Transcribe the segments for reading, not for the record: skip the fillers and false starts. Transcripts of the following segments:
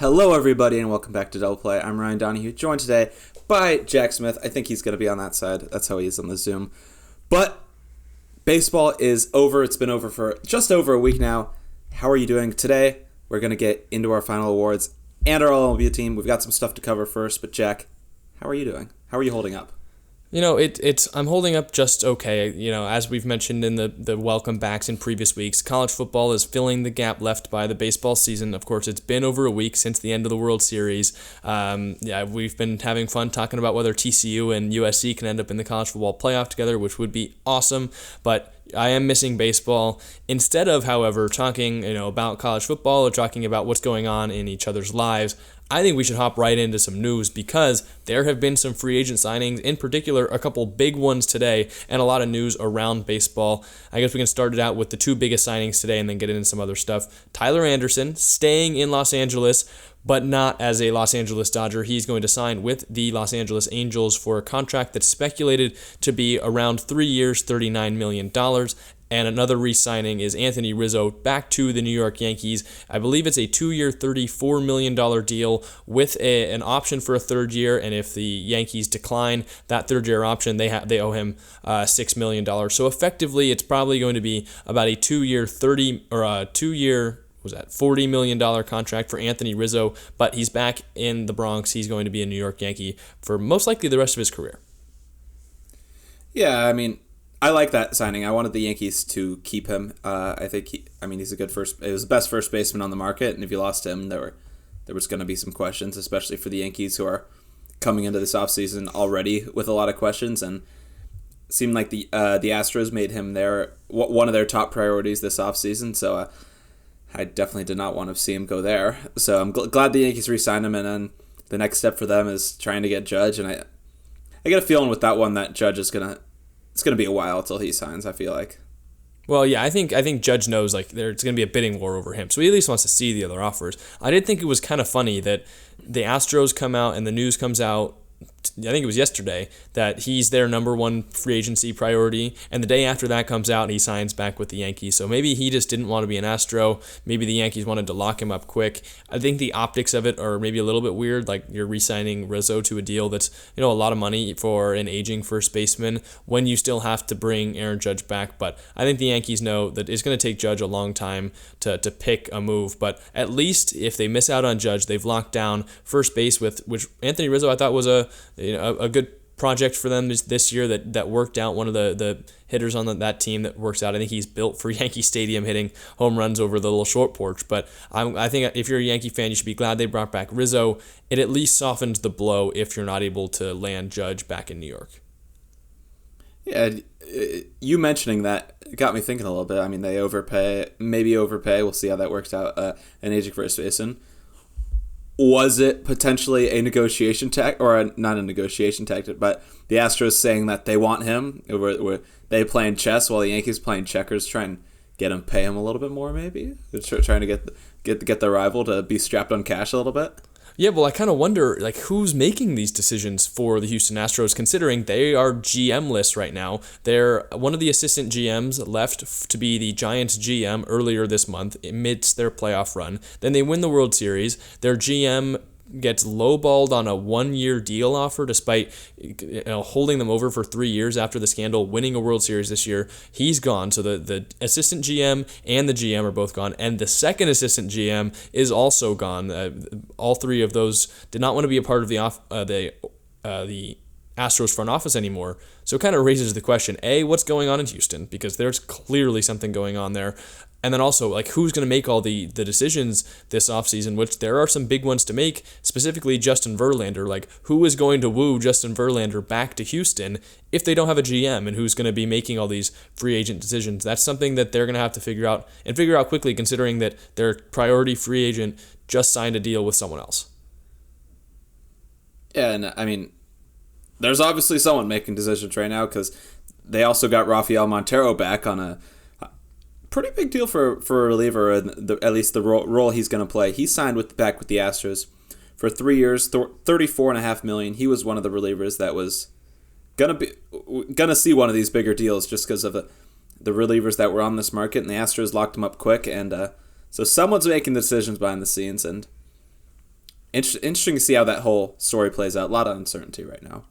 Hello, everybody, and welcome back to Double Play. I'm Ryan Donahue, joined today by Jack Smith. I think he's going to be on that side. That's how he is on the Zoom. But baseball is over. It's been over for just over a week now. How are you doing today? We're going to get into our final awards and our All-MLB team. We've got some stuff to cover first, but Jack, how are you doing? How are you holding up? I'm holding up just okay. As we've mentioned in the welcome backs in previous weeks, college football is filling the gap left by the baseball season. Of course, it's been over a week since the end of the World Series. We've been having fun talking about whether TCU and USC can end up in the college football playoff together, which would be awesome. But I am missing baseball. Instead of, however, talking about college football or talking about what's going on in each other's lives, I think we should hop right into some news because there have been some free agent signings, in particular a couple big ones today, and a lot of news around baseball. I guess we can start it out with the two biggest signings today and then get into some other stuff. Tyler Anderson staying in Los Angeles, but not as a Los Angeles Dodger. He's going to sign with the Los Angeles Angels for a contract that's speculated to be around 3 years, $39 million. And another re-signing is Anthony Rizzo back to the New York Yankees. I believe it's a 2-year, $34 million deal with an option for a third year. And if the Yankees decline that third-year option, they owe him $6 million. So effectively, it's probably going to be about a $40 million contract for Anthony Rizzo, but he's back in the Bronx. He's going to be a New York Yankee for most likely the rest of his career. Yeah, I like that signing. I wanted the Yankees to keep him. I think he's a good it was the best first baseman on the market, and if you lost him, there was going to be some questions, especially for the Yankees, who are coming into this offseason already with a lot of questions, and it seemed like the Astros made him one of their top priorities this offseason, so I definitely did not want to see him go there. So I'm glad the Yankees re-signed him, and then the next step for them is trying to get Judge, and I get a feeling with that one that Judge is it's going to be a while until he signs, I feel like. Well, yeah, I think Judge knows there's going to be a bidding war over him, so he at least wants to see the other offers. I did think it was kind of funny that the Astros come out and the news comes out, I think it was yesterday, that he's their number one free agency priority, and the day after that comes out, he signs back with the Yankees. So maybe he just didn't want to be an Astro. Maybe the Yankees wanted to lock him up quick. I think the optics of it are maybe a little bit weird, like you're re-signing Rizzo to a deal that's a lot of money for an aging first baseman when you still have to bring Aaron Judge back. But I think the Yankees know that it's going to take Judge a long time to pick a move. But at least if they miss out on Judge, they've locked down first base which Anthony Rizzo I thought was a good project for them this year that worked out. One of the hitters on that team that works out. I think he's built for Yankee Stadium, hitting home runs over the little short porch. But I think if you're a Yankee fan, you should be glad they brought back Rizzo. It at least softens the blow if you're not able to land Judge back in New York. Yeah, you mentioning that got me thinking a little bit. They maybe overpay. We'll see how that works out. An aging first baseman. Was it potentially a negotiation not a negotiation tactic, but the Astros saying that they want him, where they playing chess while the Yankees playing checkers, trying to pay him a little bit more, maybe? They're trying to get their rival to be strapped on cash a little bit? Yeah, well, I kind of wonder, who's making these decisions for the Houston Astros, considering they are GM-less right now. They're one of the assistant GMs left to be the Giants GM earlier this month amidst their playoff run. Then they win the World Series. Their GM gets lowballed on a 1-year deal offer despite holding them over for 3 years after the scandal, winning a World Series this year. He's gone, so the assistant GM and the GM are both gone, and the second assistant GM is also gone. All three of those did not want to be a part of the Astros front office anymore. So it kind of raises the question, A, what's going on in Houston? Because there's clearly something going on there. And then also, who's going to make all the decisions this offseason, which there are some big ones to make, specifically Justin Verlander. Who is going to woo Justin Verlander back to Houston if they don't have a GM, and who's going to be making all these free agent decisions? That's something that they're going to have to figure out quickly, considering that their priority free agent just signed a deal with someone else. Yeah, and there's obviously someone making decisions right now, because they also got Rafael Montero back on a pretty big deal for a reliever, at least the role he's going to play. He signed back with the Astros for 3 years, $34.5 million. He was one of the relievers that was gonna see one of these bigger deals just because of the relievers that were on this market, and the Astros locked him up quick. And so someone's making decisions behind the scenes, and interesting to see how that whole story plays out. A lot of uncertainty right now.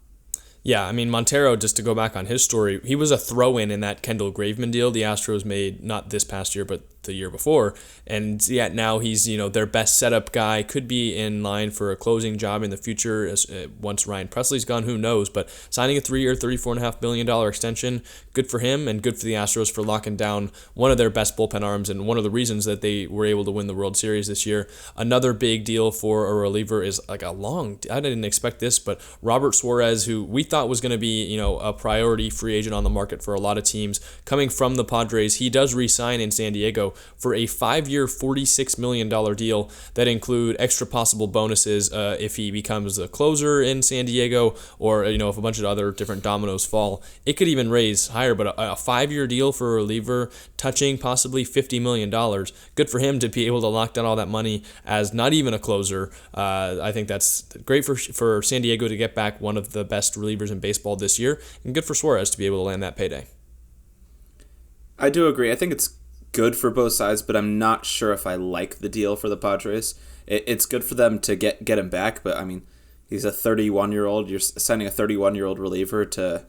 Yeah, I mean, Montero, just to go back on his story, he was a throw-in in that Kendall Graveman deal the Astros made not this past year, but the year before. And yet now he's, their best setup guy, could be in line for a closing job in the future once Ryan Presley's gone, who knows. But signing a 3-year, $34.5 million extension, good for him and good for the Astros for locking down one of their best bullpen arms and one of the reasons that they were able to win the World Series this year. Another big deal for a reliever is I didn't expect this, but Robert Suarez, who we thought was going to be, a priority free agent on the market for a lot of teams, coming from the Padres, he does re-sign in San Diego for a 5-year, $46 million deal that include extra possible bonuses if he becomes a closer in San Diego, or if a bunch of other different dominoes fall. It could even raise higher, but a 5-year deal for a reliever touching possibly $50 million. Good for him to be able to lock down all that money as not even a closer. I think that's great for San Diego to get back one of the best relievers in baseball this year, and good for Suarez to be able to land that payday. I do agree. I think it's good for both sides, but I'm not sure if I like the deal for the Padres. It's good for them to get him back, but I mean, he's a 31-year-old. You're signing a 31-year-old reliever to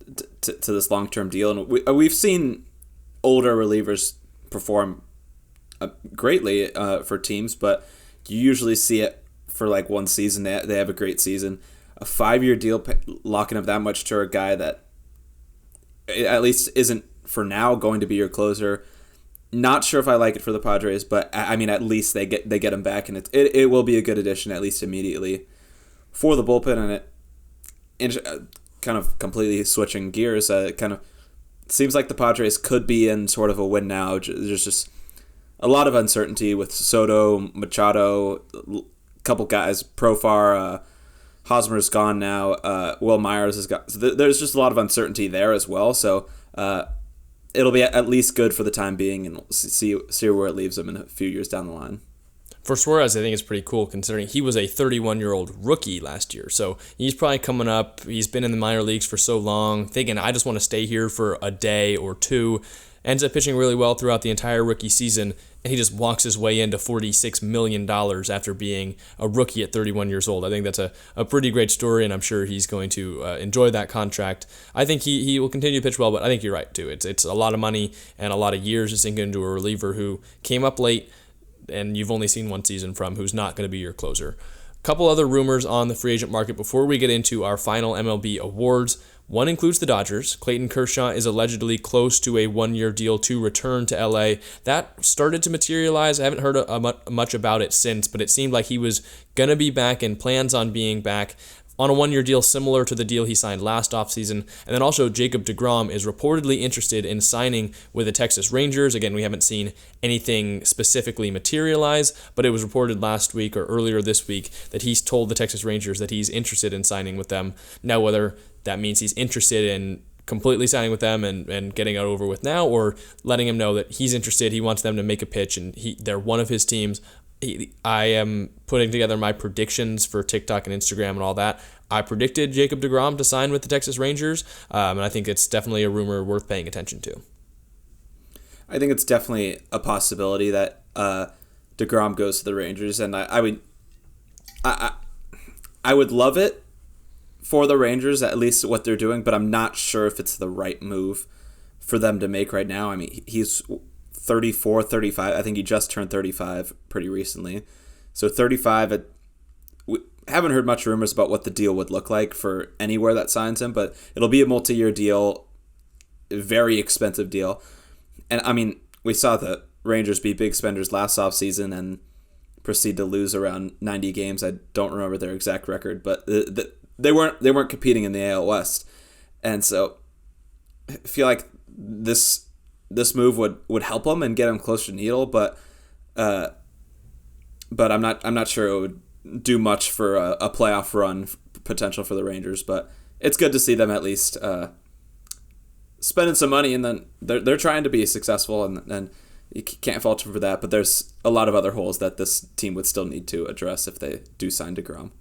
this long-term deal, and we've seen older relievers perform greatly for teams, but you usually see it for like one season. They have a great season. A 5-year deal locking up that much to a guy that at least isn't for now going to be your closer. Not sure if I like it for the Padres, but I mean, at least they get him back, and it will be a good addition at least immediately for the bullpen. And kind of completely switching gears, it kind of seems like the Padres could be in sort of a win now. There's just a lot of uncertainty with Soto, Machado, a couple guys, Profar, Hosmer's gone now. Will Myers has got. So there's just a lot of uncertainty there as well. So it'll be at least good for the time being, and we'll see where it leaves him in a few years down the line. For Suarez, I think it's pretty cool considering he was a 31-year-old rookie last year. So he's probably coming up. He's been in the minor leagues for so long, thinking, I just want to stay here for a day or two. Ends up pitching really well throughout the entire rookie season, and he just walks his way into $46 million after being a rookie at 31 years old. I think that's a pretty great story, and I'm sure he's going to enjoy that contract. I think he will continue to pitch well, but I think you're right, too. It's a lot of money and a lot of years to sink into a reliever who came up late, and you've only seen one season from, who's not going to be your closer. A couple other rumors on the free agent market before we get into our final MLB awards. One includes the Dodgers. Clayton Kershaw is allegedly close to a 1-year deal to return to LA. That started to materialize. I haven't heard much about it since, but it seemed like he was going to be back and plans on being back on a 1-year deal similar to the deal he signed last offseason. And then also Jacob Degrom is reportedly interested in signing with the Texas Rangers. Again, we haven't seen anything specifically materialize, but it was reported last week or earlier this week that he's told the Texas Rangers that he's interested in signing with them. Now, whether that means he's interested in completely signing with them and getting it over with now, or letting him know that he's interested, he wants them to make a pitch, and they're one of his teams. I am putting together my predictions for TikTok and Instagram and all that. I predicted Jacob Degrom to sign with the Texas Rangers, and I think it's definitely a rumor worth paying attention to. I think it's definitely a possibility that Degrom goes to the Rangers, and I would love it for the Rangers, at least what they're doing, but I'm not sure if it's the right move for them to make right now. I mean, he's 34, 35. I think he just turned 35 pretty recently. So 35, we haven't heard much rumors about what the deal would look like for anywhere that signs him, but it'll be a multi-year deal, a very expensive deal. And I mean, we saw the Rangers be big spenders last offseason and proceed to lose around 90 games. I don't remember their exact record, but they weren't competing in the AL West. And so I feel like this move would help them and get them closer to Needle, but I'm not sure it would do much for a playoff run potential for the Rangers. But it's good to see them at least spending some money, and then they're trying to be successful, and you can't fault them for that. But there's a lot of other holes that this team would still need to address if they do sign DeGrom.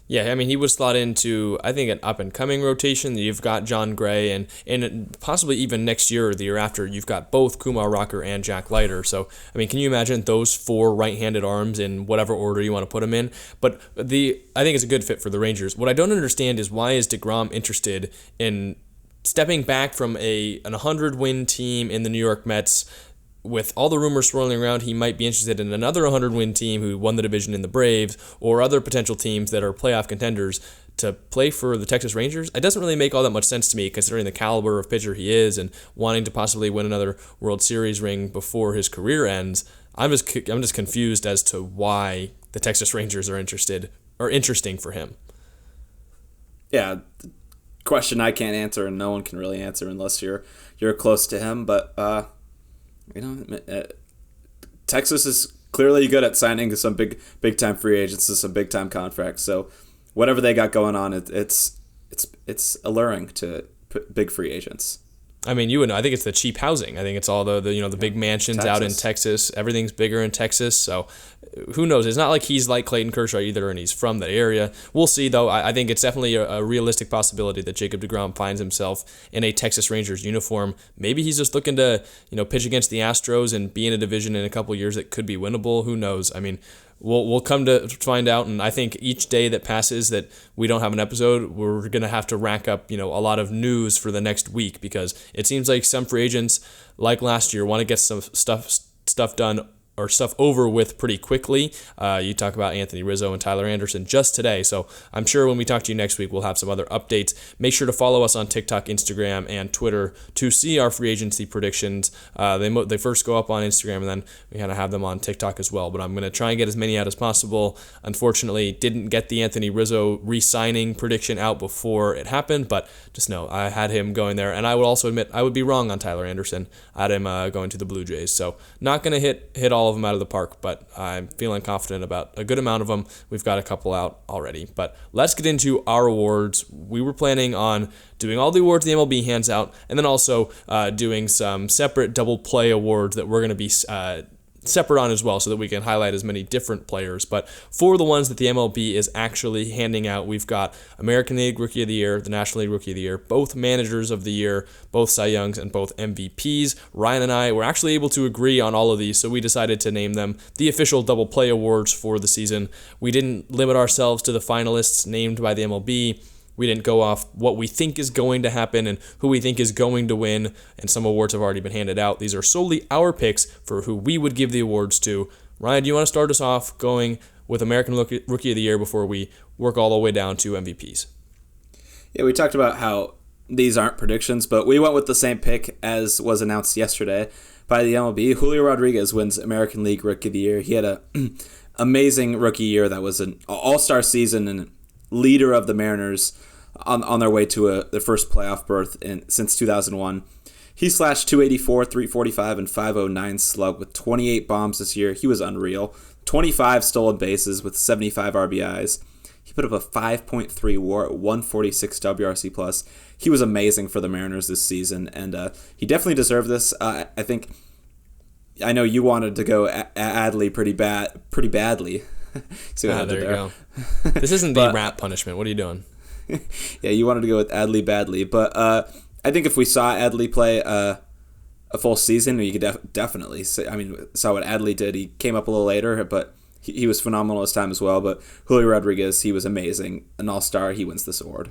Yeah, I mean, he was slot into, I think, an up-and-coming rotation. You've got John Gray, and possibly even next year or the year after, you've got both Kumar Rocker and Jack Leiter. So, I mean, can you imagine those 4 right-handed arms in whatever order you want to put them in? But I think it's a good fit for the Rangers. What I don't understand is why is Degrom interested in stepping back from an 100-win team in the New York Mets. With all the rumors swirling around, he might be interested in another 100-win team who won the division in the Braves, or other potential teams that are playoff contenders to play for the Texas Rangers. It doesn't really make all that much sense to me, considering the caliber of pitcher he is and wanting to possibly win another World Series ring before his career ends. I'm just confused as to why the Texas Rangers are interesting for him. Yeah, the question I can't answer, and no one can really answer unless you're close to him, but Texas is clearly good at signing some big time free agents to some big time contracts. So whatever they got going on, it's alluring to big free agents. I mean, I think it's the cheap housing. I think it's all the big mansions Texas. Out in Texas. Everything's bigger in Texas, so who knows? It's not like he's like Clayton Kershaw either, and he's from that area. We'll see, though. I think it's definitely a realistic possibility that Jacob Degrom finds himself in a Texas Rangers uniform. Maybe he's just looking to pitch against the Astros and be in a division in a couple years that could be winnable. Who knows? I mean, We'll come to find out, and I think each day that passes that we don't have an episode, we're going to have to rack up, a lot of news for the next week, because it seems like some free agents, like last year, want to get some stuff done or stuff over with pretty quickly. You talk about Anthony Rizzo and Tyler Anderson just today, so I'm sure when we talk to you next week, we'll have some other updates. Make sure to follow us on TikTok, Instagram, and Twitter to see our free agency predictions. They first go up on Instagram, and then we kind of have them on TikTok as well, but I'm going to try and get as many out as possible. Unfortunately, didn't get the Anthony Rizzo re-signing prediction out before it happened, but just know I had him going there, and I would also admit I would be wrong on Tyler Anderson. I had him going to the Blue Jays, so not going to hit all of them out of the park, but I'm feeling confident about a good amount of them. We've got a couple out already, but let's get into our awards. We were planning on doing all the awards the MLB hands out, and then also doing some separate double play awards that we're going to be separate on as well, so that we can highlight as many different players. But for the ones that the MLB is actually handing out, we've got American League Rookie of the Year, the National League Rookie of the Year, both Managers of the Year, both Cy Youngs, and both MVPs. Ryan and I were actually able to agree on all of these, so we decided to name them the official Double Play Awards for the season. We didn't limit ourselves to the finalists named by the MLB. We didn't go off what we think is going to happen and who we think is going to win, and some awards have already been handed out. These are solely our picks for who we would give the awards to. Ryan, do you want to start us off going with American Rookie of the Year before we work all the way down to MVPs? Yeah, we talked about how these aren't predictions, but we went with the same pick as was announced yesterday by the MLB. Julio Rodriguez wins American League Rookie of the Year. He had an amazing rookie year that was an all-star season and leader of the Mariners on their way to their first playoff berth since 2001. He slashed 284, 345, and 509 slug with 28 bombs this year. He was unreal. 25 stolen bases with 75 RBIs. He put up a 5.3 WAR at 146 WRC plus. He was amazing for the Mariners this season, and he definitely deserved this. I know you wanted to go Adley pretty badly. See what I did there? You go. This isn't the rap punishment. What are you doing? Yeah, you wanted to go with Adley badly, but I think if we saw Adley play a full season, we could definitely say. I mean, saw what Adley did. He came up a little later, but he was phenomenal this time as well. But Julio Rodriguez, he was amazing, an all-star. He wins this award.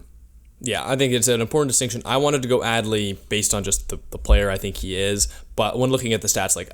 Yeah, I think it's an important distinction. I wanted to go Adley based on just the player I think he is, but when looking at the stats, like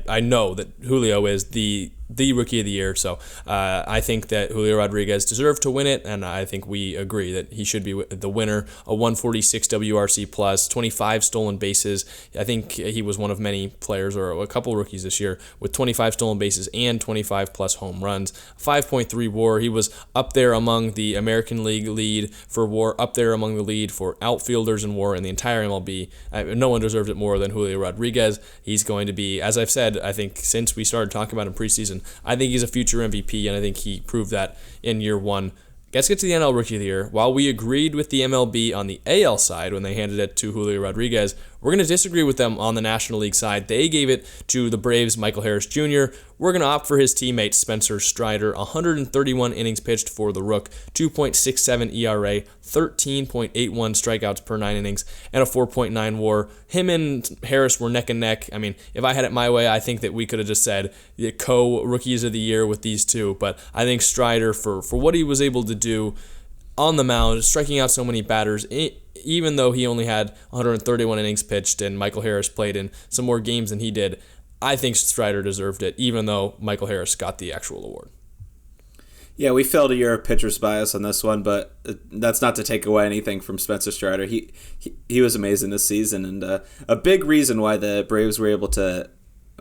I know that Julio is the Rookie of the Year, so I think that Julio Rodriguez deserved to win it, and I think we agree that he should be the winner. A 146 WRC plus, 25 stolen bases. I think he was one of many players, or a couple rookies this year, with 25 stolen bases and 25 plus home runs. 5.3 WAR. He was up there among the American League lead for WAR, up there among the lead for outfielders in WAR in the entire MLB. No one deserves it more than Julio Rodriguez. He's going to be, as I've said, I think since we started talking about him preseason, I think he's a future MVP, and I think he proved that in year one. Let's get to the NL Rookie of the Year. While we agreed with the MLB on the AL side when they handed it to Julio Rodriguez, we're We're going to disagree with them on the National League side. They gave it to the Braves' Michael Harris Jr. We're going to opt for his teammate Spencer Strider. 131 innings pitched for the Rook, 2.67 ERA, 13.81 strikeouts per 9 innings, and a 4.9 WAR. Him and Harris were neck and neck. I mean, if I had it my way, I think that we could have just said the co-rookies of the year with these two. But I think Strider, for what he was able to do on the mound, striking out so many batters, even though he only had 131 innings pitched and Michael Harris played in some more games than he did, I think Strider deserved it, even though Michael Harris got the actual award. Yeah, we failed a year of pitcher's bias on this one, but that's not to take away anything from Spencer Strider. He was amazing this season, and a big reason why the Braves were able to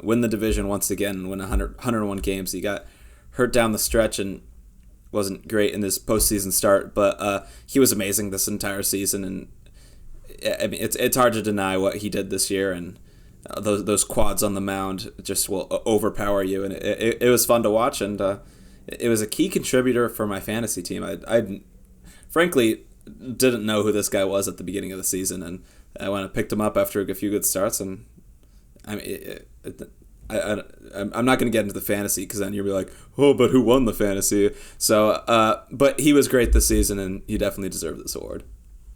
win the division once again and win 101 games. He got hurt down the stretch and wasn't great in his postseason start, but he was amazing this entire season, and I mean it's hard to deny what he did this year, and those quads on the mound just will overpower you, and it was fun to watch, and it was a key contributor for my fantasy team. I frankly didn't know who this guy was at the beginning of the season, and I went and picked him up after a few good starts, and I mean I'm not going to get into the fantasy because then you'll be like, oh, but who won the fantasy? So, but he was great this season, and he definitely deserved this award.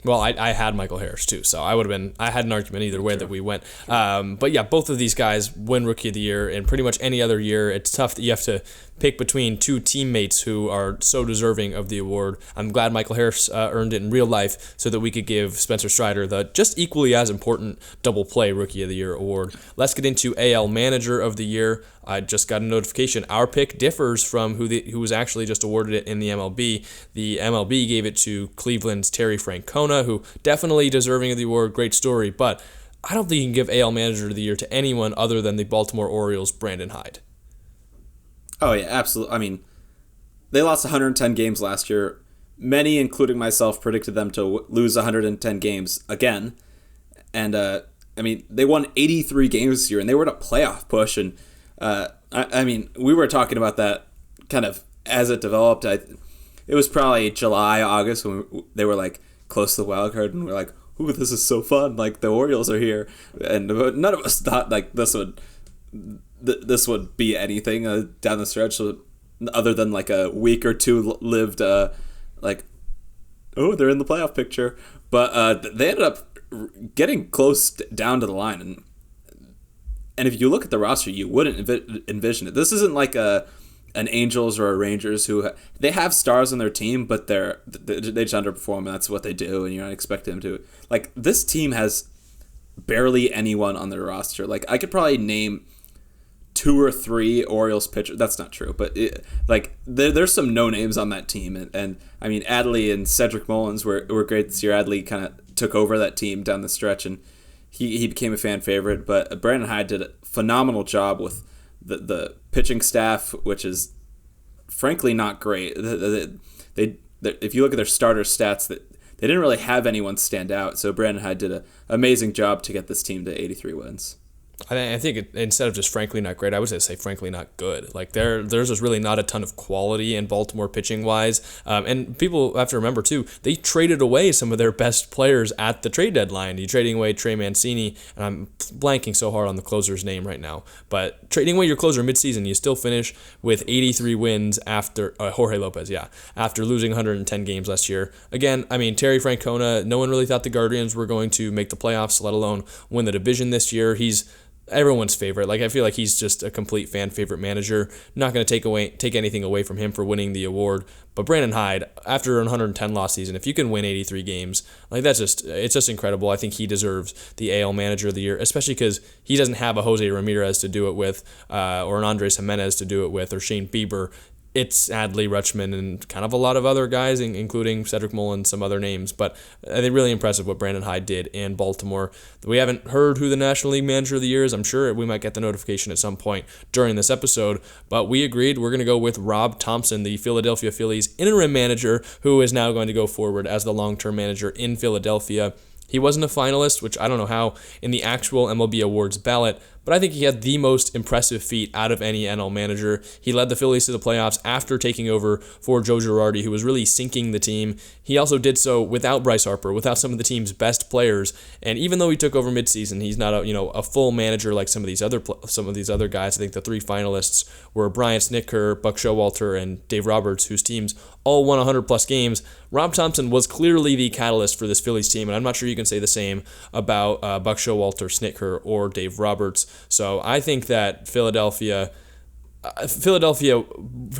Well, I had Michael Harris too, so I had an argument either way that we went. But yeah, both of these guys win Rookie of the Year, and pretty much any other year, it's tough that you have to pick between two teammates who are so deserving of the award. I'm glad Michael Harris earned it in real life so that we could give Spencer Strider the just equally as important Double Play Rookie of the Year award. Let's get into AL Manager of the Year. I just got a notification. Our pick differs from who was actually just awarded it in the MLB. The MLB gave it to Cleveland's Terry Francona, who definitely deserving of the award. Great story, but I don't think you can give AL Manager of the Year to anyone other than the Baltimore Orioles' Brandon Hyde. Oh, yeah, absolutely. I mean, they lost 110 games last year. Many, including myself, predicted them to lose 110 games again. And, I mean, they won 83 games this year, and they were in a playoff push. And, I mean, we were talking about that kind of as it developed. It was probably July, August when they were, like, close to the wild card, and we're like, ooh, this is so fun. Like, the Orioles are here. And none of us thought, like, this would be anything down the stretch other than like a week or two lived like, oh, they're in the playoff picture. But they ended up getting close down to the line. And if you look at the roster, you wouldn't envision it. This isn't like an Angels or a Rangers who they have stars on their team, but they just underperform, and that's what they do, and you're not expecting them to. Like, this team has barely anyone on their roster. Like, I could probably name 2 or 3 Orioles pitchers. That's not true, but there's some no names on that team, and I mean Adley and Cedric Mullins were great this year. Adley kind of took over that team down the stretch, and he became a fan favorite. But Brandon Hyde did a phenomenal job with the pitching staff, which is frankly not great. If you look at their starter stats, they didn't really have anyone stand out. So Brandon Hyde did an amazing job to get this team to 83 wins. I think instead of just frankly not great, I was going to say frankly not good. Like there's just really not a ton of quality in Baltimore pitching wise. And people have to remember too, they traded away some of their best players at the trade deadline. You're trading away Trey Mancini, and I'm blanking so hard on the closer's name right now. But trading away your closer midseason, you still finish with 83 wins after Jorge Lopez, after losing 110 games last year. Again, I mean Terry Francona, no one really thought the Guardians were going to make the playoffs, let alone win the division this year. He's everyone's favorite. Like, I feel like he's just a complete fan favorite manager. Not going to take anything away from him for winning the award. But Brandon Hyde, after an 110 loss season, if you can win 83 games, like it's just incredible. I think he deserves the AL Manager of the Year, especially because he doesn't have a Jose Ramirez to do it with, or an Andres Jimenez to do it with, or Shane Bieber. It's Adley Rutschman and kind of a lot of other guys, including Cedric Mullins, some other names. But I think really impressive what Brandon Hyde did in Baltimore. We haven't heard who the National League Manager of the Year is. I'm sure we might get the notification at some point during this episode. But we agreed we're going to go with Rob Thompson, the Philadelphia Phillies interim manager, who is now going to go forward as the long-term manager in Philadelphia. He wasn't a finalist, which I don't know how, in the actual MLB Awards ballot, but I think he had the most impressive feat out of any NL manager. He led the Phillies to the playoffs after taking over for Joe Girardi, who was really sinking the team. He also did so without Bryce Harper, without some of the team's best players. And even though he took over midseason, he's not a full manager like some of these other guys. I think the three finalists were Brian Snitker, Buck Showalter, and Dave Roberts, whose teams all won 100-plus games. Rob Thompson was clearly the catalyst for this Phillies team, and I'm not sure you can say the same about Buck Showalter, Snitker, or Dave Roberts. So I think that Philadelphia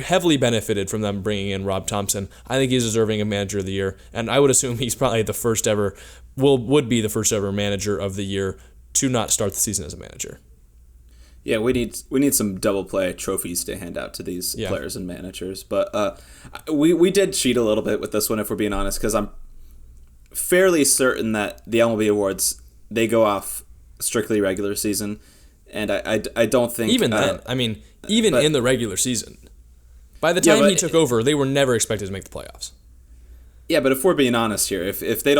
heavily benefited from them bringing in Rob Thompson. I think he's deserving of Manager of the Year, and I would assume he's probably would be the first ever Manager of the Year to not start the season as a manager. Yeah, we need some double play trophies to hand out to these players and managers. But we did cheat a little bit with this one, if we're being honest, because I'm fairly certain that the MLB awards, they go off strictly regular season, and I don't think even then. In the regular season, by the time he took over, they were never expected to make the playoffs. Yeah, but if we're being honest here, if they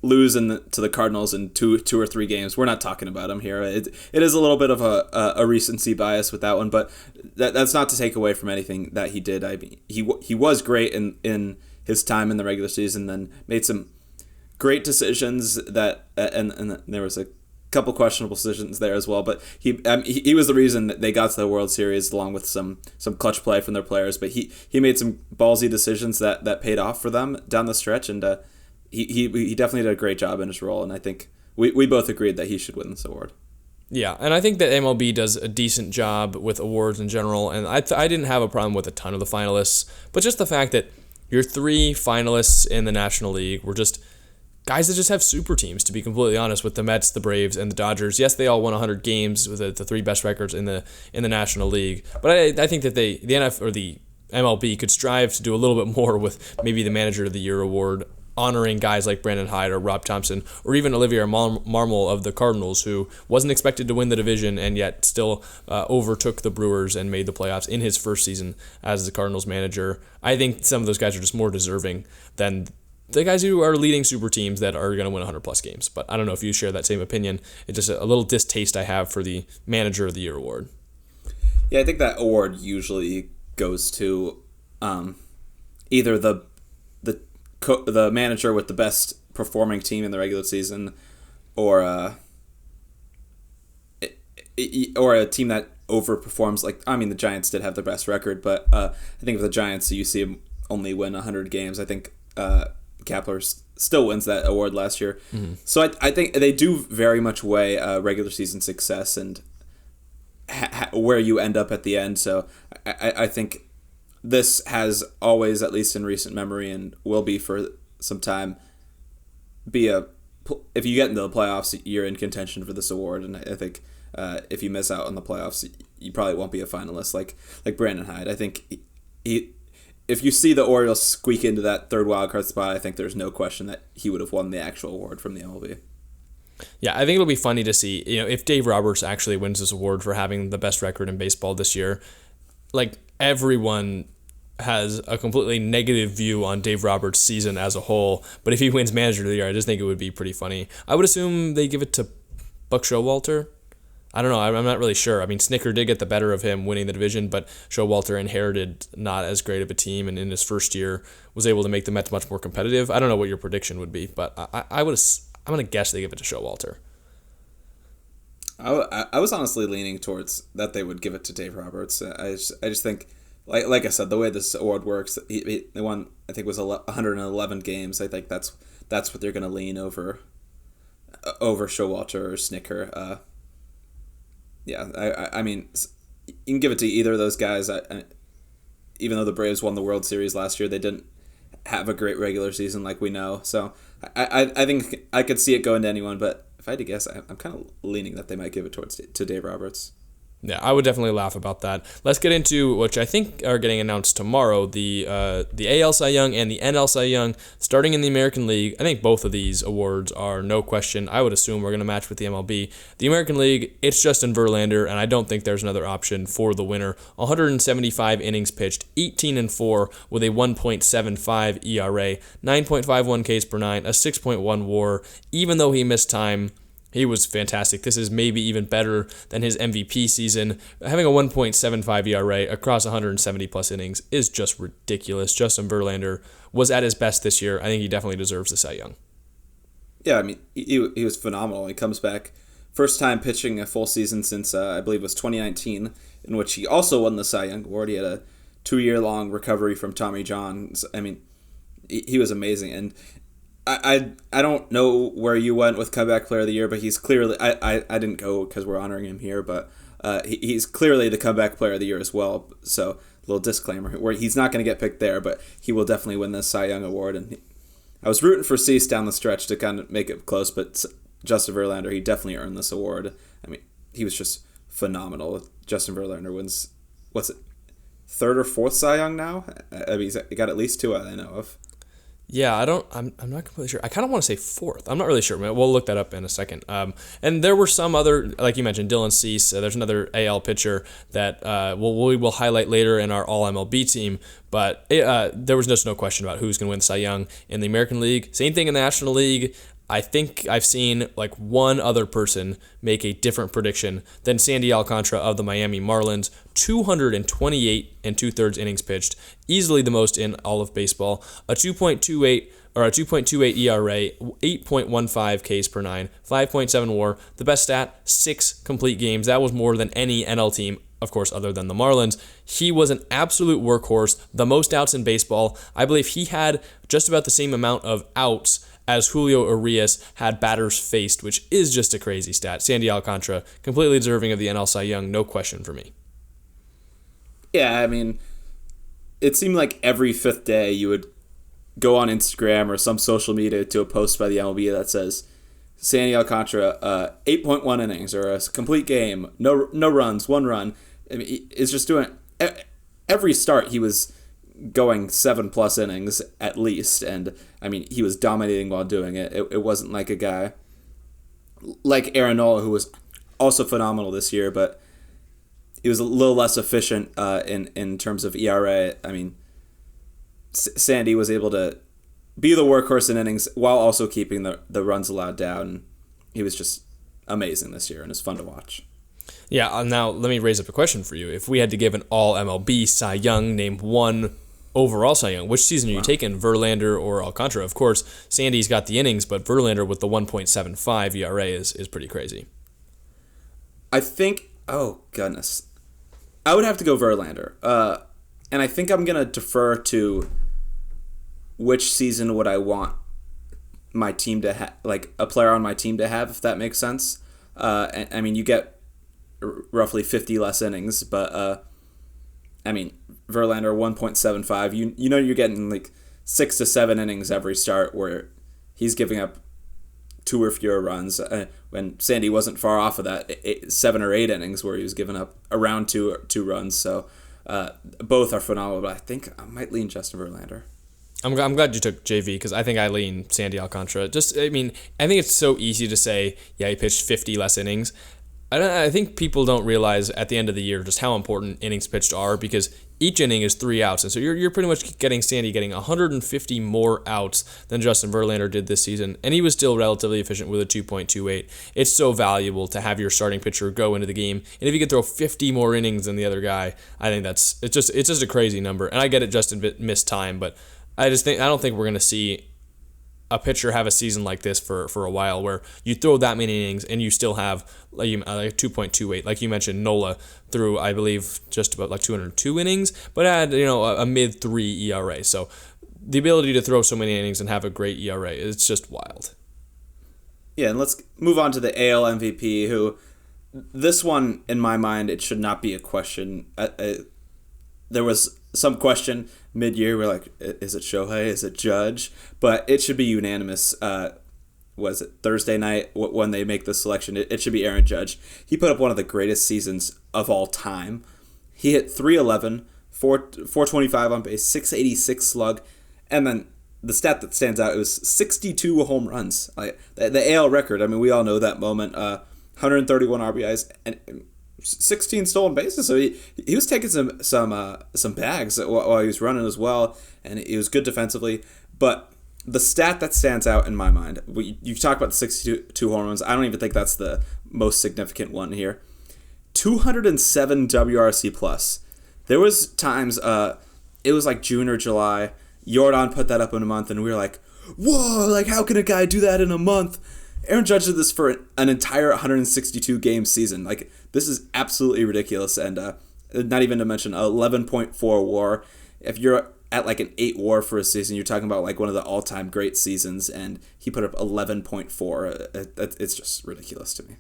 lose to the Cardinals in two or three games, we're not talking about them here. It is a little bit of a recency bias with that one, but that's not to take away from anything that he did. I mean, he was great in his time in the regular season, then made some great decisions and there was a couple questionable decisions there as well, but he was the reason that they got to the World Series, along with some clutch play from their players. But he made some ballsy decisions that paid off for them down the stretch, and he definitely did a great job in his role. And I think we both agreed that he should win this award. Yeah, and I think that MLB does a decent job with awards in general, and I didn't have a problem with a ton of the finalists, but just the fact that your three finalists in the National League were just guys that just have super teams, to be completely honest, with the Mets, the Braves, and the Dodgers. Yes, they all won 100 games with the three best records in the National League, but I think that the MLB could strive to do a little bit more with maybe the Manager of the Year award, honoring guys like Brandon Hyde or Rob Thompson, or even Olivier Marmol of the Cardinals, who wasn't expected to win the division and yet still overtook the Brewers and made the playoffs in his first season as the Cardinals manager. I think some of those guys are just more deserving than the guys who are leading super teams that are going to win 100-plus games. But I don't know if you share that same opinion. It's just a little distaste I have for the Manager of the Year award. Yeah, I think that award usually goes to either the manager with the best performing team in the regular season, or a team that overperforms. The Giants did have the best record, but I think of the Giants, you see them only win 100 games. I think Kepler still wins that award last year. Mm-hmm. So I think they do very much weigh regular season success and where you end up at the end. So I think this has always, at least in recent memory, and will be for some time, if you get into the playoffs, you're in contention for this award. And I think if you miss out on the playoffs, you probably won't be a finalist like Brandon Hyde. I think if you see the Orioles squeak into that third wildcard spot, I think there's no question that he would have won the actual award from the MLB. Yeah, I think it'll be funny to see, if Dave Roberts actually wins this award for having the best record in baseball this year. Everyone has a completely negative view on Dave Roberts' season as a whole, but if he wins Manager of the Year, I just think it would be pretty funny. I would assume they give it to Buck Showalter. I don't know. I'm not really sure. Snitker did get the better of him winning the division, but Showalter inherited not as great of a team, and in his first year was able to make the Mets much more competitive. I don't know what your prediction would be, but I'm going to guess they give it to Showalter. I was honestly leaning towards that they would give it to Dave Roberts. I just think, like I said, the way this award works, they won, I think it was 111 games. I think that's what they're going to lean over Showalter or Snitker. Yeah, you can give it to either of those guys. Even though the Braves won the World Series last year, they didn't have a great regular season like we know. So I think I could see it going to anyone, but if I had to guess, I'm kind of leaning that they might give it to Dave Roberts. Yeah, I would definitely laugh about that. Let's get into, which I think are getting announced tomorrow, the AL Cy Young and the NL Cy Young. Starting in the American League, I think both of these awards are no question. I would assume we're going to match with the MLB. The American League, it's Justin Verlander, and I don't think there's another option for the winner. 175 innings pitched, 18-4 with a 1.75 ERA, 9.51 Ks per nine, a 6.1 WAR. Even though he missed time, He was fantastic. This is maybe even better than his MVP season. Having a 1.75 ERA across 170 plus innings is just ridiculous. Justin Verlander was at his best this year. I think he definitely deserves the Cy Young. Yeah, I mean, he was phenomenal. He comes back, first time pitching a full season since, I believe it was 2019, in which he also won the Cy Young Award. He had a 2-year-long recovery from Tommy John. I mean, he was amazing. And I don't know where you went with comeback player of the year, but he's clearly, I didn't go because we're honoring him here, but he's clearly the comeback player of the year as well. So, a little disclaimer, where he's not going to get picked there, but he will definitely win the Cy Young Award. And I was rooting for Cease down the stretch to kind of make it close, but Justin Verlander, he definitely earned this award. I mean, he was just phenomenal. Justin Verlander wins, what's it, third or fourth Cy Young now? I mean, he got at least 2 I know of. Yeah, I'm not completely sure. I kind of want to say fourth. I'm not really sure. We'll look that up in a second. And there were some other, like you mentioned, Dylan Cease. There's another AL pitcher that we will highlight later in our All-MLB team. But there was no question about who's going to win Cy Young in the American League. Same thing in the National League. I think I've seen like one other person make a different prediction than Sandy Alcantara of the Miami Marlins. 228 and 2/3 innings pitched, easily the most in all of baseball. A 2.28 ERA, 8.15 Ks per 9, 5.7 WAR. The best stat, 6 complete games. That was more than any NL team, of course, other than the Marlins. He was an absolute workhorse, the most outs in baseball. I believe he had just about the same amount of outs as Julio Urias had batters faced, which is just a crazy stat. Sandy Alcantara, completely deserving of the NL Cy Young, no question for me. Yeah, I mean, it seemed like every 5th day you would go on Instagram or some social media to a post by the MLB that says, Sandy Alcantara, 8.1 innings, or a complete game, no runs, 1 run. I mean, it's just doing, every start he was going 7+ innings at least, and I mean, he was dominating while doing it. It wasn't like a guy like Aaron Nola, who was also phenomenal this year, but he was a little less efficient in terms of ERA. I mean, Sandy was able to be the workhorse in innings while also keeping the runs allowed down. He was just amazing this year, and it's fun to watch. Yeah, now let me raise up a question for you. If we had to give an All-MLB Cy Young, name one overall Cy Young, which season are you taking, Verlander or Alcantara? Of course, Sandy's got the innings, but Verlander with the 1.75 ERA is pretty crazy. I think, oh goodness, I would have to go Verlander. And I think I'm going to defer to which season would I want my team to have, like a player on my team to have, if that makes sense. I mean, you get roughly 50 less innings, but I mean, Verlander 1.75. You know you're getting like 6 to 7 innings every start where he's giving up 2 or fewer runs. When Sandy wasn't far off of that, 7 or 8 innings where he was giving up around 2 runs. So both are phenomenal, but I think I might lean Justin Verlander. I'm glad you took JV because I think I lean Sandy Alcantara. I think it's so easy to say, yeah, he pitched 50 less innings. I think people don't realize at the end of the year just how important innings pitched are, because each inning is 3 outs. And so you're pretty much getting 150 more outs than Justin Verlander did this season. And he was still relatively efficient with a 2.28. It's so valuable to have your starting pitcher go into the game. And if you could throw 50 more innings than the other guy, I think it's just a crazy number. And I get it, Justin missed time, but I don't think we're going to see a pitcher have a season like this for a while, where you throw that many innings and you still have like 2.28. Like you mentioned, Nola threw, I believe, just about like 202 innings, but had a mid-3 ERA. So the ability to throw so many innings and have a great ERA, it's just wild. Yeah, and let's move on to the AL MVP, who this one, in my mind, it should not be a question. There was some question mid-year, we're like, is it Shohei, is it Judge? But it should be unanimous. Was it Thursday night when they make the selection? It should be Aaron Judge. He put up one of the greatest seasons of all time. He hit 311, 425 on base, 686 slug, and then the stat that stands out, it was 62 home runs. Like the AL record, I mean, we all know that moment. 131 RBIs and 16 stolen bases, so he was taking some bags while he was running as well, and he was good defensively. But the stat that stands out in my mind, you talk about the 62 home runs. I don't even think that's the most significant one here. 207 WRC plus. There was times, it was like June or July. Jordan put that up in a month, and we were like, whoa, like how can a guy do that in a month? Aaron Judge did this for an entire 162 game season. Like, this is absolutely ridiculous, and not even to mention 11.4 WAR. If you're at like an 8 WAR for a season, you're talking about like one of the all-time great seasons, and he put up 11.4. It's just ridiculous to me.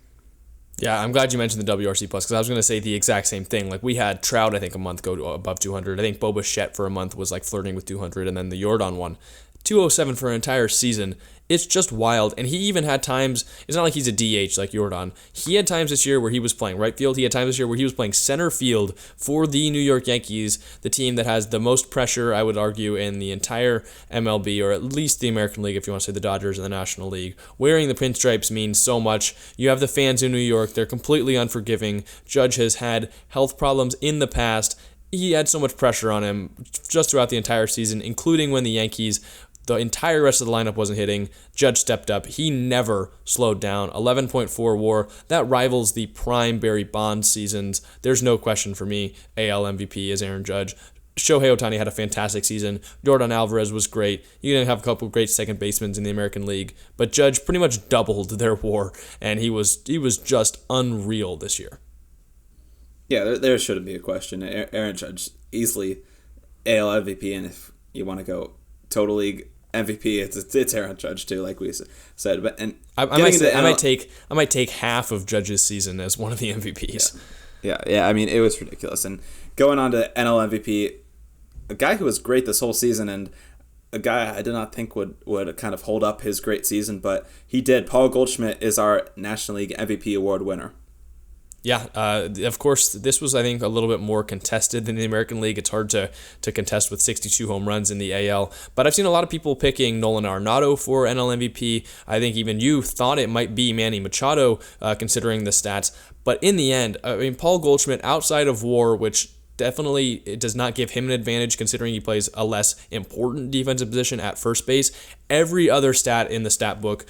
Yeah, I'm glad you mentioned the WRC plus because I was going to say the exact same thing. Like we had Trout, I think, a month go to above 200. I think Bo Bichette for a month was like flirting with 200, and then the Jordan one, 207 for an entire season. It's just wild. And he even had times, it's not like he's a DH like Jordan. He had times this year where he was playing right field. He had times this year where he was playing center field for the New York Yankees, the team that has the most pressure, I would argue, in the entire MLB, or at least the American League, if you want to say the Dodgers and the National League. Wearing the pinstripes means so much. You have the fans in New York. They're completely unforgiving. Judge has had health problems in the past. He had so much pressure on him just throughout the entire season, including when the Yankees, the entire rest of the lineup wasn't hitting. Judge stepped up. He never slowed down. 11.4 WAR. That rivals the prime Barry Bonds seasons. There's no question for me. AL MVP is Aaron Judge. Shohei Ohtani had a fantastic season. Jordan Alvarez was great. You didn't have a couple of great second basemen in the American League, but Judge pretty much doubled their WAR, and he was just unreal this year. Yeah, there shouldn't be a question. Aaron Judge, easily AL MVP, and if you want to go total league MVP, it's Aaron Judge too, like we said. But and I might take half of Judge's season as one of the MVPs. Yeah. I mean, it was ridiculous. And going on to NL MVP, a guy who was great this whole season, and a guy I did not think would kind of hold up his great season, but he did. Paul Goldschmidt is our National League MVP award winner. Yeah, of course, this was, I think, a little bit more contested than the American League. It's hard to contest with 62 home runs in the AL. But I've seen a lot of people picking Nolan Arenado for NL MVP. I think even you thought it might be Manny Machado, considering the stats. But in the end, I mean, Paul Goldschmidt, outside of WAR, which definitely it does not give him an advantage considering he plays a less important defensive position at first base, every other stat in the stat book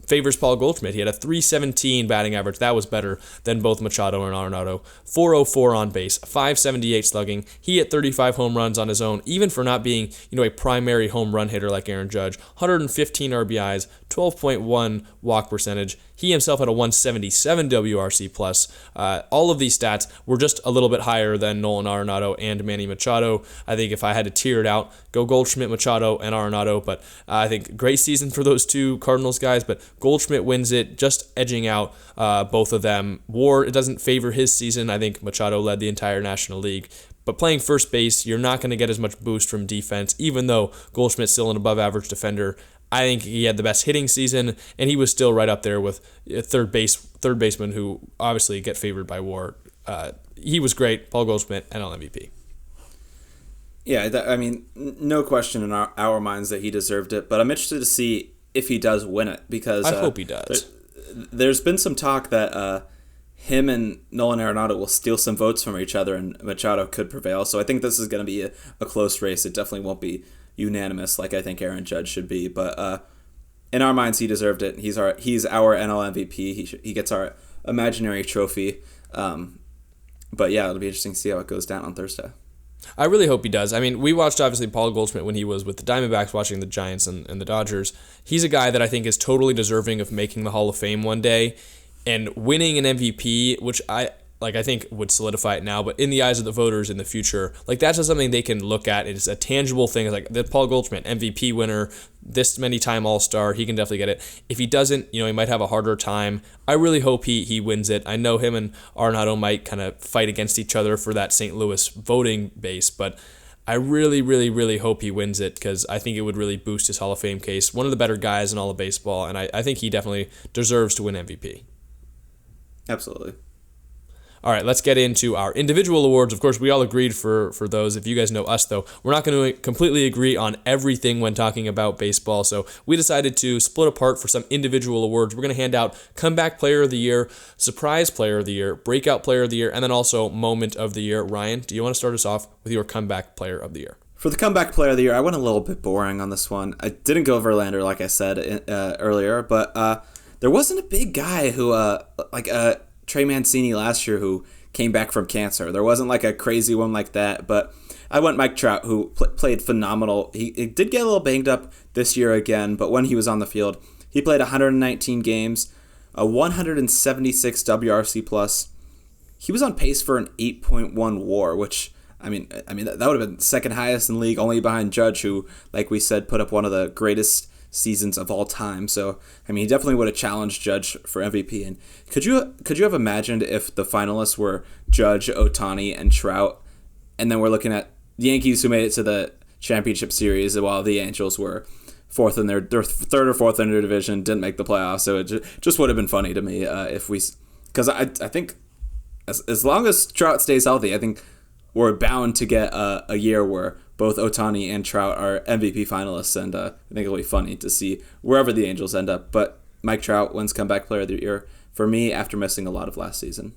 favors Paul Goldschmidt. He had a .317 batting average. That was better than both Machado and Arenado. .404 on base, .578 slugging. He hit 35 home runs on his own, even for not being, a primary home run hitter like Aaron Judge. 115 RBIs, 12.1 walk percentage. He himself had a 177 WRC plus. All of these stats were just a little bit higher than Nolan Arenado and Manny Machado. I think if I had to tier it out, go Goldschmidt, Machado, and Arenado. But I think great season for those two Cardinals guys. But Goldschmidt wins it, just edging out both of them. WAR, it doesn't favor his season. I think Machado led the entire National League. But playing first base, you're not going to get as much boost from defense, even though Goldschmidt's still an above-average defender. I think he had the best hitting season, and he was still right up there with third baseman who obviously get favored by WAR. He was great. Paul Goldschmidt, NL MVP. Yeah, I mean, no question in our minds that he deserved it, but I'm interested to see if he does win it, because I hope he does. There's been some talk that him and Nolan Arenado will steal some votes from each other, and Machado could prevail. So I think this is going to be a close race. It definitely won't be unanimous like I think Aaron Judge should be, but in our minds he deserved it. He's our NL MVP. He gets our imaginary trophy. But yeah, it'll be interesting to see how it goes down on Thursday. I really hope he does. I mean, we watched, obviously, Paul Goldschmidt when he was with the Diamondbacks watching the Giants and the Dodgers. He's a guy that I think is totally deserving of making the Hall of Fame one day and winning an MVP, which I think would solidify it now, but in the eyes of the voters in the future, that's just something they can look at. It's a tangible thing. It's like the Paul Goldschmidt, MVP winner, this many time All-Star, he can definitely get it. If he doesn't, he might have a harder time. I really hope he wins it. I know him and Arenado might kind of fight against each other for that St. Louis voting base, but I really, really, really hope he wins it because I think it would really boost his Hall of Fame case. One of the better guys in all of baseball, and I think he definitely deserves to win MVP. Absolutely. All right, let's get into our individual awards. Of course, we all agreed for those. If you guys know us, though, we're not going to completely agree on everything when talking about baseball. So we decided to split apart for some individual awards. We're going to hand out Comeback Player of the Year, Surprise Player of the Year, Breakout Player of the Year, and then also Moment of the Year. Ryan, do you want to start us off with your Comeback Player of the Year? For the comeback player of the year, I went a little bit boring on this one. I didn't go Verlander, like I said earlier, but there wasn't a big guy who, like Trey Mancini last year, who came back from cancer. There wasn't like a crazy one like that, but I went Mike Trout, who played phenomenal. He did get a little banged up this year again, but when he was on the field, he played 119 games, a 176 WRC plus. He was on pace for an 8.1 WAR, which I mean that would have been second highest in the league, only behind Judge, who, like we said, put up one of the greatest seasons of all time. So I mean, he definitely would have challenged Judge for MVP. And could you have imagined if the finalists were Judge, Ohtani, and Trout, and then we're looking at the Yankees, who made it to the championship series, while the Angels were fourth in their third or fourth in their division, didn't make the playoffs. So it just would have been funny to me because I think as long as Trout stays healthy, I think we're bound to get a year where both Ohtani and Trout are MVP finalists, and I think it'll be funny to see wherever the Angels end up. But Mike Trout wins comeback player of the year for me after missing a lot of last season.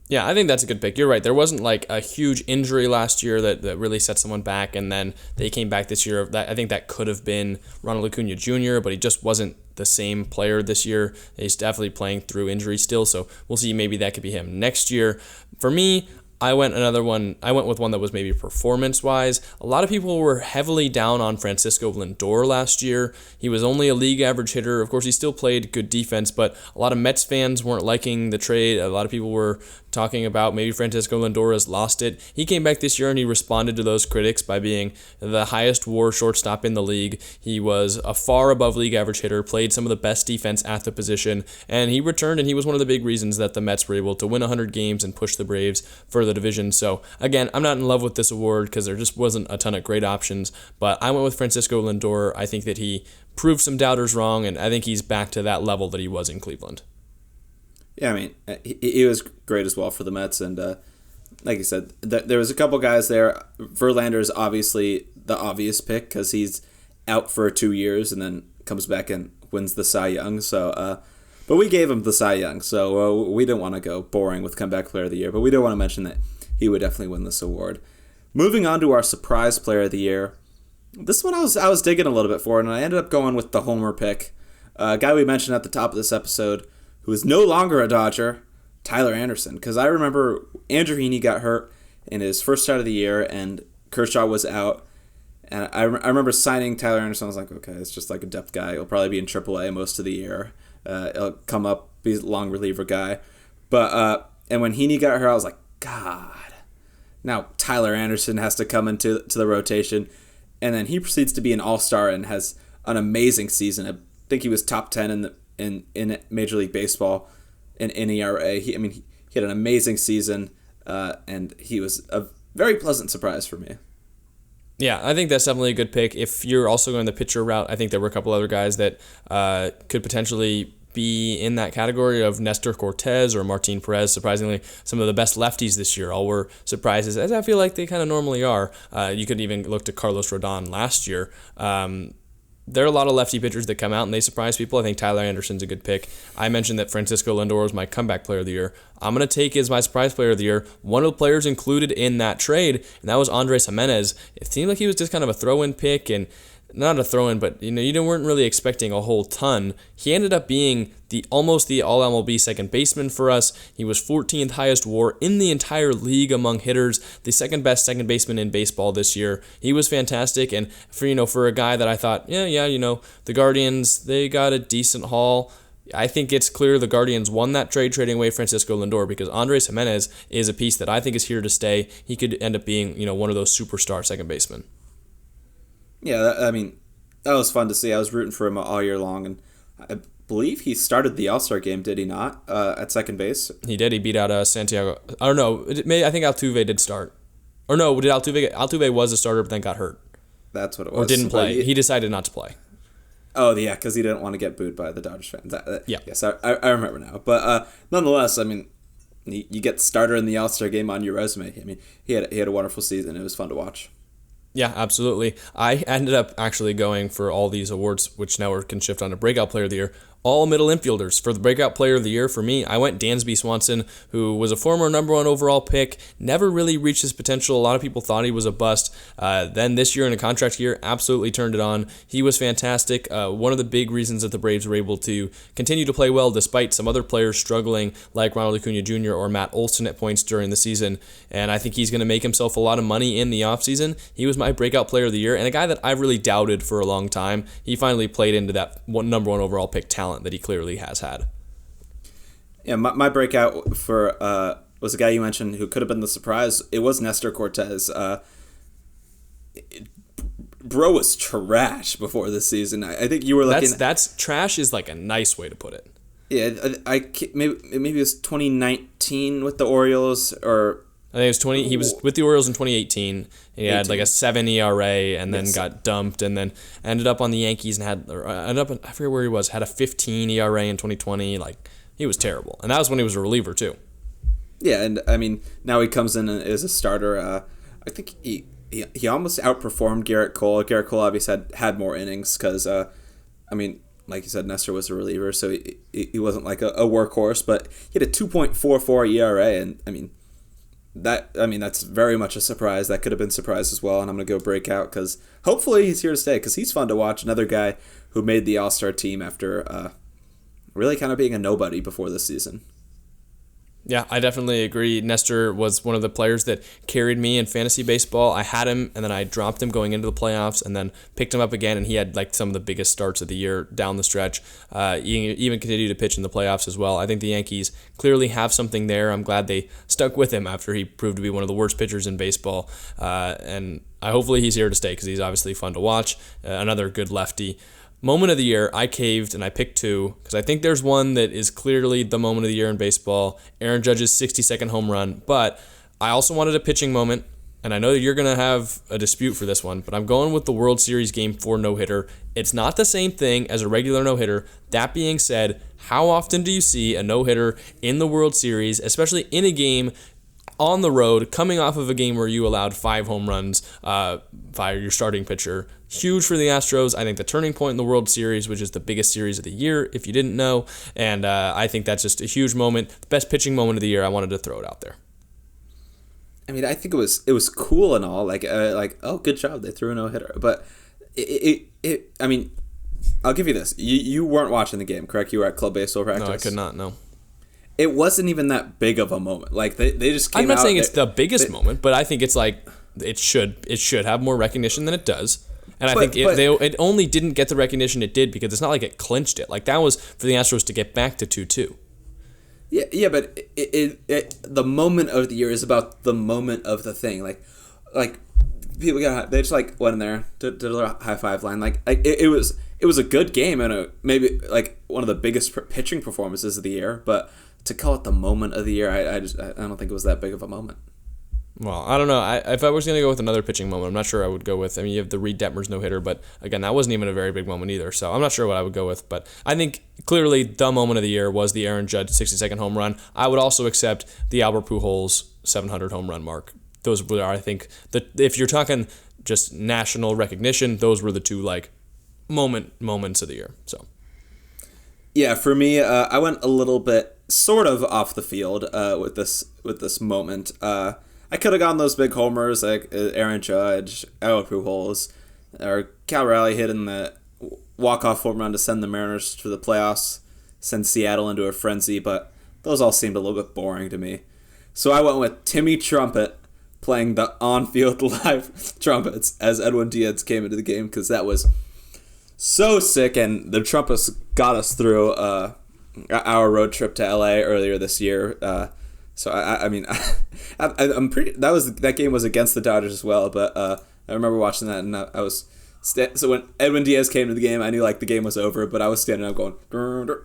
Yeah, I think that's a good pick. You're right. There wasn't like a huge injury last year that really set someone back, and then they came back this year. I think that could have been Ronald Acuna Jr., but he just wasn't the same player this year. He's definitely playing through injury still, so we'll see. Maybe that could be him next year. For me, I went with one that was maybe performance-wise. A lot of people were heavily down on Francisco Lindor last year. He was only a league average hitter. Of course, he still played good defense, but a lot of Mets fans weren't liking the trade. A lot of people were talking about maybe Francisco Lindor has lost it. He came back this year and he responded to those critics by being the highest WAR shortstop in the league. He was a far above league average hitter, played some of the best defense at the position, and he returned, and he was one of the big reasons that the Mets were able to win 100 games and push the Braves for the division. So again, I'm not in love with this award because there just wasn't a ton of great options, but I went with Francisco Lindor. I think that he proved some doubters wrong, and I think he's back to that level that he was in Cleveland. Yeah, I mean, he was great as well for the Mets, and like you said, there was a couple guys there. Verlander is obviously the obvious pick because he's out for 2 years and then comes back and wins the Cy Young. So, but we gave him the Cy Young, so we didn't want to go boring with comeback player of the year, but we do want to mention that he would definitely win this award. Moving on to our surprise player of the year. This one I was digging a little bit for, and I ended up going with the homer pick. A guy we mentioned at the top of this episode, who is no longer a Dodger, Tyler Anderson. Because I remember Andrew Heaney got hurt in his first start of the year, and Kershaw was out. And I remember signing Tyler Anderson. I was like, okay, it's just like a depth guy. He'll probably be in AAA most of the year. He'll come up, be a long reliever guy. But and when Heaney got hurt, I was like, God. Now Tyler Anderson has to come into the rotation. And then he proceeds to be an all-star and has an amazing season. I think he was top 10 in Major League Baseball in ERA. He had an amazing season, and he was a very pleasant surprise for me. Yeah, I think that's definitely a good pick. If you're also going the pitcher route, I think there were a couple other guys that could potentially be in that category of Nestor Cortez or Martin Perez. Surprisingly, some of the best lefties this year all were surprises, as I feel like they kind of normally are. You could even look to Carlos Rodon last year. There are a lot of lefty pitchers that come out and they surprise people. I think Tyler Anderson's a good pick. I mentioned that Francisco Lindor was my comeback player of the year. I'm going to take as my surprise player of the year one of the players included in that trade, and that was Andres Gimenez. It seemed like he was just kind of a throw-in pick, and not a throw-in, but you weren't really expecting a whole ton. He ended up being almost the All-MLB second baseman for us. He was 14th highest WAR in the entire league among hitters, the second best second baseman in baseball this year. He was fantastic, and for a guy that I thought, the Guardians, they got a decent haul. I think it's clear the Guardians won that trade, trading away Francisco Lindor, because Andres Gimenez is a piece that I think is here to stay. He could end up being, one of those superstar second basemen. Yeah, that was fun to see. I was rooting for him all year long, and I believe he started the All-Star game, did he not, at second base? He did. He beat out Santiago. I don't know. I think Altuve did start. Or no, did Altuve? Altuve was a starter, but then got hurt. That's what it was. Or didn't play. He decided not to play. Oh, yeah, because he didn't want to get booed by the Dodgers fans. Yeah. Yes, I remember now. But nonetheless, you get starter in the All-Star game on your resume. He had a wonderful season. It was fun to watch. Yeah, absolutely. I ended up actually going for all these awards, which now can shift on to Breakout Player of the Year. all middle infielders. For the breakout player of the year, for me, I went Dansby Swanson, who was a former number 1 overall pick, never really reached his potential. A lot of people thought he was a bust. Then this year in a contract year, absolutely turned it on. He was fantastic. One of the big reasons that the Braves were able to continue to play well despite some other players struggling, like Ronald Acuna Jr. or Matt Olson at points during the season. And I think he's going to make himself a lot of money in the offseason. He was my breakout player of the year, and a guy that I've really doubted for a long time. He finally played into that number 1 overall pick talent that he clearly has had. Yeah, my breakout for was a guy you mentioned who could have been the surprise. It was Nestor Cortez. Bro was trash before this season. I think you were looking. That's trash is like a nice way to put it. Yeah, maybe it was 2019 with the Orioles, or I think it was 20. He was with the Orioles in 2018. He had like a 7 ERA, and then got dumped, and then ended up on the Yankees and ended up. I forget where he was. Had a 15 ERA in 2020. Like, he was terrible, and that was when he was a reliever too. Yeah, and I mean, now he comes in as a starter. I think he almost outperformed Garrett Cole. Garrett Cole obviously had more innings because, I mean, like you said, Nestor was a reliever, so he wasn't like a workhorse, but he had a 2.44 ERA, and that's very much a surprise. That could have been a surprise as well, and I'm going to go breakout because hopefully he's here to stay because he's fun to watch. Another guy who made the All-Star team after really kind of being a nobody before this season. Yeah, I definitely agree. Nestor was one of the players that carried me in fantasy baseball. I had him, and then I dropped him going into the playoffs, and then picked him up again, and he had like some of the biggest starts of the year down the stretch. He even continued to pitch in the playoffs as well. I think the Yankees clearly have something there. I'm glad they stuck with him after he proved to be one of the worst pitchers in baseball, and hopefully he's here to stay because he's obviously fun to watch. Another good lefty. Moment of the year, I caved and I picked 2 because I think there's one that is clearly the moment of the year in baseball, Aaron Judge's 60-second home run, but I also wanted a pitching moment, and I know that you're going to have a dispute for this one, but I'm going with the World Series Game 4 no-hitter. It's not the same thing as a regular no-hitter. That being said, how often do you see a no-hitter in the World Series, especially in a game on the road, coming off of a game where you allowed 5 home runs by your starting pitcher? Huge for the Astros. I think the turning point in the World Series, which is the biggest series of the year, if you didn't know. And I think that's just a huge moment. The best pitching moment of the year. I wanted to throw it out there. I mean, I think it was cool and all. Like oh, good job, they threw a no-hitter. But I mean, I'll give you this. You weren't watching the game, correct? You were at club baseball practice. No, I could not. No. It wasn't even that big of a moment. Like they just came out. I'm not saying it's the biggest moment, but I think it's like it should have more recognition than it does. And I think it only didn't get the recognition it did because it's not like it clinched it. Like, that was for the Astros to get back to 2-2. Yeah, but the moment of the year is about the moment of the thing. Like people they just like went in there, did a little high five line. Like it was a good game and maybe like one of the biggest pitching performances of the year. But to call it the moment of the year, I don't think it was that big of a moment. Well, I don't know. If I was going to go with another pitching moment, I'm not sure I would go with. I mean, you have the Reed Detmers no-hitter, but again, that wasn't even a very big moment either. So I'm not sure what I would go with. But I think clearly the moment of the year was the Aaron Judge 60-second home run. I would also accept the Albert Pujols 700 home run mark. Those were, I think, if you're talking just national recognition, those were the two like moments of the year. So. Yeah, for me, I went a little bit sort of off the field with this moment. I could have gone those big homers like Aaron Judge, Albert Pujols, or Cal Raleigh hitting the walk-off home run to send the Mariners to the playoffs, send Seattle into a frenzy, but those all seemed a little bit boring to me. So I went with Timmy Trumpet playing the on-field live trumpets as Edwin Diaz came into the game because that was so sick, and the trumpets got us through our road trip to LA earlier this year. So I mean, I'm pretty. That game was against the Dodgers as well, but I remember watching that, and I was. So when Edwin Diaz came to the game, I knew like the game was over, but I was standing up going. That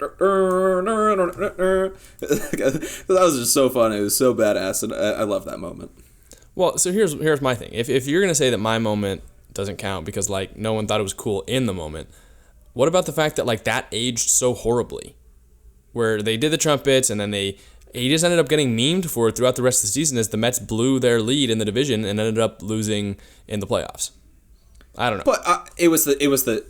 was just so fun. It was so badass, and I love that moment. Well, so here's my thing. If you're gonna say that my moment doesn't count because like no one thought it was cool in the moment, what about the fact that like that aged so horribly, where they did the trumpets and then he just ended up getting memed for it throughout the rest of the season as the Mets blew their lead in the division and ended up losing in the playoffs. I don't know. But it was the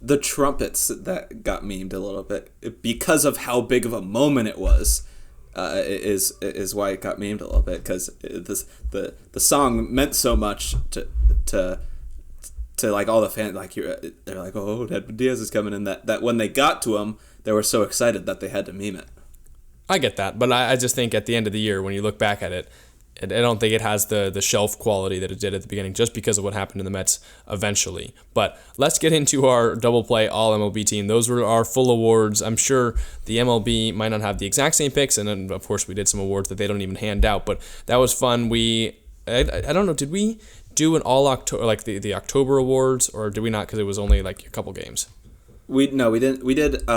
the trumpets that got memed a little bit because of how big of a moment it was. Is why it got memed a little bit, because the song meant so much to like all the fans. Like they're like, oh, Edwin Diaz is coming in. That when they got to him, they were so excited that they had to meme it. I get that, but I just think at the end of the year, when you look back at it, I don't think it has the shelf quality that it did at the beginning, just because of what happened to the Mets eventually. But let's get into our Double Play All-MLB team. Those were our full awards. I'm sure the MLB might not have the exact same picks, and then, of course, we did some awards that they don't even hand out. But that was fun. I don't know, did we do an all-October, like the October awards, or did we not, because it was only like a couple games? We didn't. We did.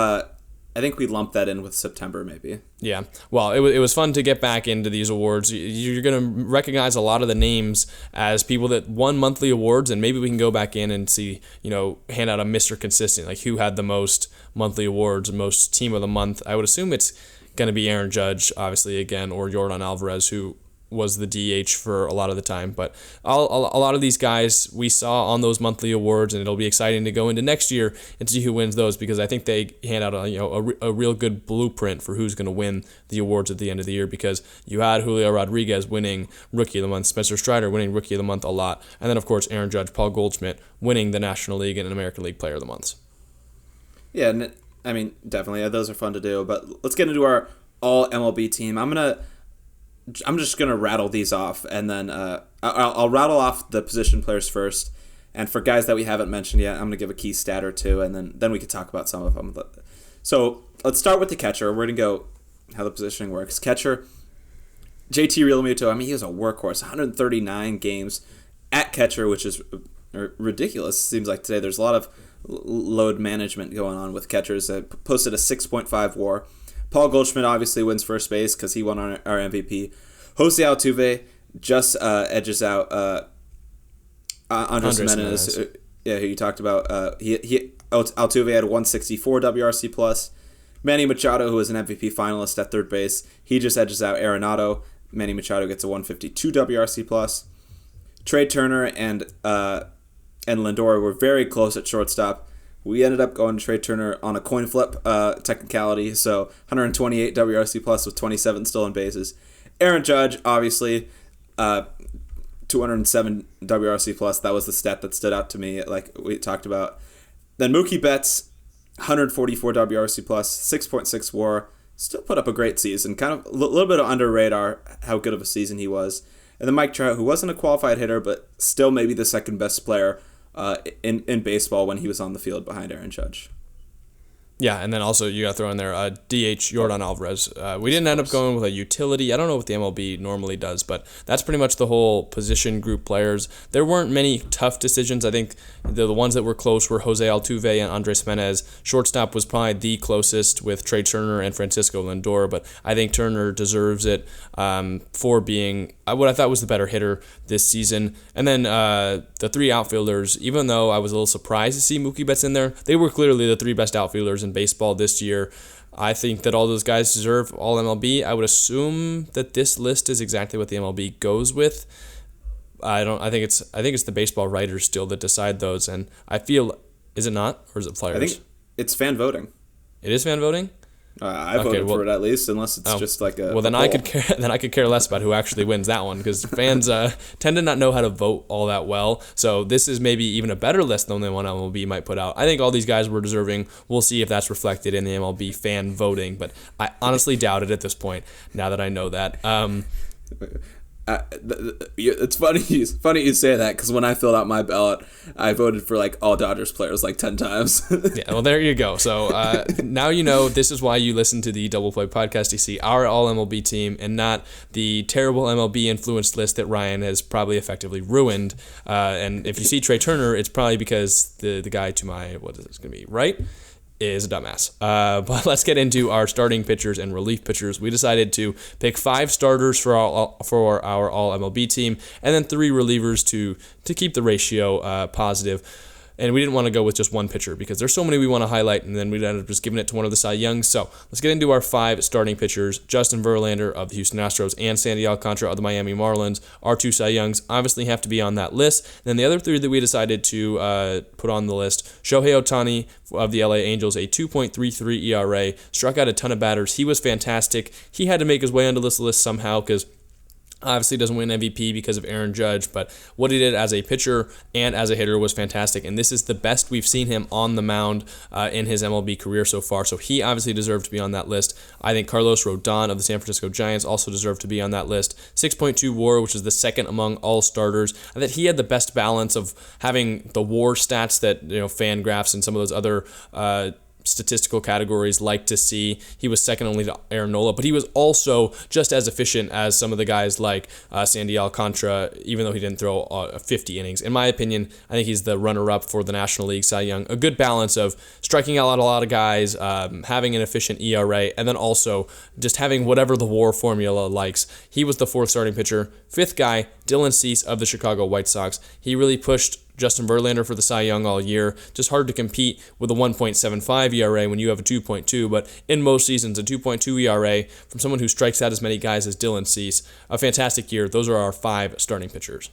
I think we lumped that in with September, maybe. Yeah. Well, it was fun to get back into these awards. You're going to recognize a lot of the names as people that won monthly awards, and maybe we can go back in and see, hand out a Mr. Consistent, like who had the most monthly awards, most team of the month. I would assume it's going to be Aaron Judge, obviously, again, or Yordan Alvarez, who was the DH for a lot of the time. But a lot of these guys we saw on those monthly awards, and it'll be exciting to go into next year and see who wins those, because I think they hand out a real good blueprint for who's going to win the awards at the end of the year, because you had Julio Rodriguez winning Rookie of the Month, Spencer Strider winning Rookie of the Month a lot, and then, of course, Aaron Judge, Paul Goldschmidt winning the National League and American League Player of the Months. Yeah, and I mean, definitely, those are fun to do, but let's get into our all-MLB team. I'm just going to rattle these off, and then I'll rattle off the position players first. And for guys that we haven't mentioned yet, I'm going to give a key stat or two, and then we can talk about some of them. So let's start with the catcher. We're going to go how the positioning works. Catcher, JT Realmuto, I mean, he was a workhorse, 139 games at catcher, which is ridiculous. It seems like today there's a lot of load management going on with catchers. Posted a 6.5 WAR. Paul Goldschmidt obviously wins first base because he won our MVP. Jose Altuve just edges out Andres Gimenez, who you talked about. Altuve had a 164 WRC plus. Manny Machado, who was an MVP finalist at third base, he just edges out Arenado. Manny Machado gets a 152 WRC plus. Trey Turner and Lindor were very close at shortstop. We ended up going to Trey Turner on a coin flip technicality, so 128 WRC plus with 27 stolen bases. Aaron Judge, obviously, 207 WRC plus. That was the stat that stood out to me, like we talked about. Then Mookie Betts, 144 WRC plus, 6.6 WAR. Still put up a great season. Kind of a little bit under radar how good of a season he was. And then Mike Trout, who wasn't a qualified hitter, but still maybe the second best player in baseball when he was on the field behind Aaron Judge. Yeah, and then also you got to throw in there DH Yordan Alvarez. We didn't end up going with a utility. I don't know what the MLB normally does, but that's pretty much the whole position group players. There weren't many tough decisions. I think the ones that were close were Jose Altuve and Andres Gimenez. Shortstop was probably the closest with Trey Turner and Francisco Lindor, but I think Turner deserves it for being what I thought was the better hitter this season. And then the three outfielders, even though I was a little surprised to see Mookie Betts in there, they were clearly the three best outfielders in baseball this year. I think that all those guys deserve all MLB. I would assume that this list is exactly what the MLB goes with. I think it's the baseball writers still that decide those, and I feel, is it not, or is it players? I think it's fan voting. It is fan voting? I voted for it at least, unless it's just like a. Well, then I could care less about who actually wins that one, because fans tend to not know how to vote all that well. So this is maybe even a better list than the one MLB might put out. I think all these guys were deserving. We'll see if that's reflected in the MLB fan voting, but I honestly doubt it at this point. Now that I know that. It's funny you say that, because when I filled out my ballot, I voted for like all Dodgers players like 10 times. Yeah, well, there you go. So now you know this is why you listen to the Double Play podcast. You see our all MLB team and not the terrible MLB influenced list that Ryan has probably effectively ruined. And if you see Trey Turner, it's probably because the guy to my, what is this going to be, right? Is a dumbass. But let's get into our starting pitchers and relief pitchers. We decided to pick 5 starters for our all MLB team, and then 3 relievers to keep the ratio positive. and we didn't want to go with just one pitcher because there's so many we want to highlight, and then we'd end up just giving it to one of the Cy Youngs. So let's get into our 5 starting pitchers. Justin Verlander of the Houston Astros and Sandy Alcantara of the Miami Marlins, our 2 Cy Youngs, obviously have to be on that list. And then the other 3 that we decided to put on the list, Shohei Ohtani of the LA Angels, a 2.33 ERA, struck out a ton of batters. He was fantastic. He had to make his way onto this list somehow because obviously doesn't win MVP because of Aaron Judge, but what he did as a pitcher and as a hitter was fantastic, and this is the best we've seen him on the mound in his MLB career so far, so he obviously deserved to be on that list. I think Carlos Rodon of the San Francisco Giants also deserved to be on that list. 6.2 WAR, which is the second among all starters. I think he had the best balance of having the WAR stats that Fangraphs and some of those other statistical categories like to see. He was second only to Aaron Nola, but he was also just as efficient as some of the guys like Sandy Alcantara, even though he didn't throw 50 innings. In my opinion, I think he's the runner-up for the National League Cy Young. A good balance of striking out a lot of guys, having an efficient ERA, and then also just having whatever the WAR formula likes. He was the 4th starting pitcher. 5th guy, Dylan Cease of the Chicago White Sox. He really pushed Justin Verlander for the Cy Young all year. Just hard to compete with a 1.75 ERA when you have a 2.2, but in most seasons, a 2.2 ERA from someone who strikes out as many guys as Dylan Cease. A fantastic year. Those are our 5 starting pitchers.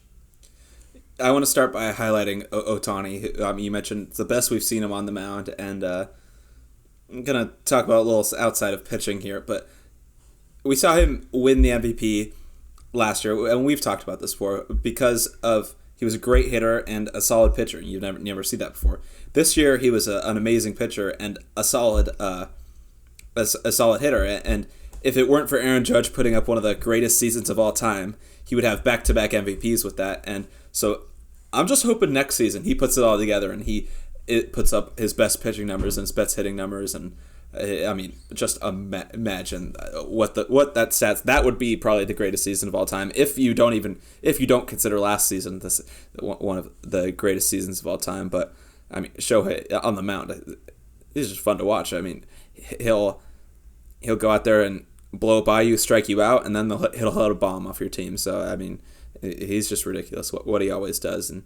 I want to start by highlighting Ohtani. You mentioned it's the best we've seen him on the mound, and I'm going to talk about a little outside of pitching here, but we saw him win the MVP last year, and we've talked about this before, because of he was a great hitter and a solid pitcher. You've never seen that before. This year, he was an amazing pitcher and a solid hitter. And if it weren't for Aaron Judge putting up one of the greatest seasons of all time, he would have back-to-back MVPs with that. And so I'm just hoping next season he puts it all together and it puts up his best pitching numbers and his best hitting numbers. And just imagine what that stats. That would be probably the greatest season of all time. If you don't consider last season this one of the greatest seasons of all time. But Shohei on the mound, it's just fun to watch. He'll go out there and blow by you, strike you out, and then he'll hit a bomb off your team. So he's just ridiculous what he always does. And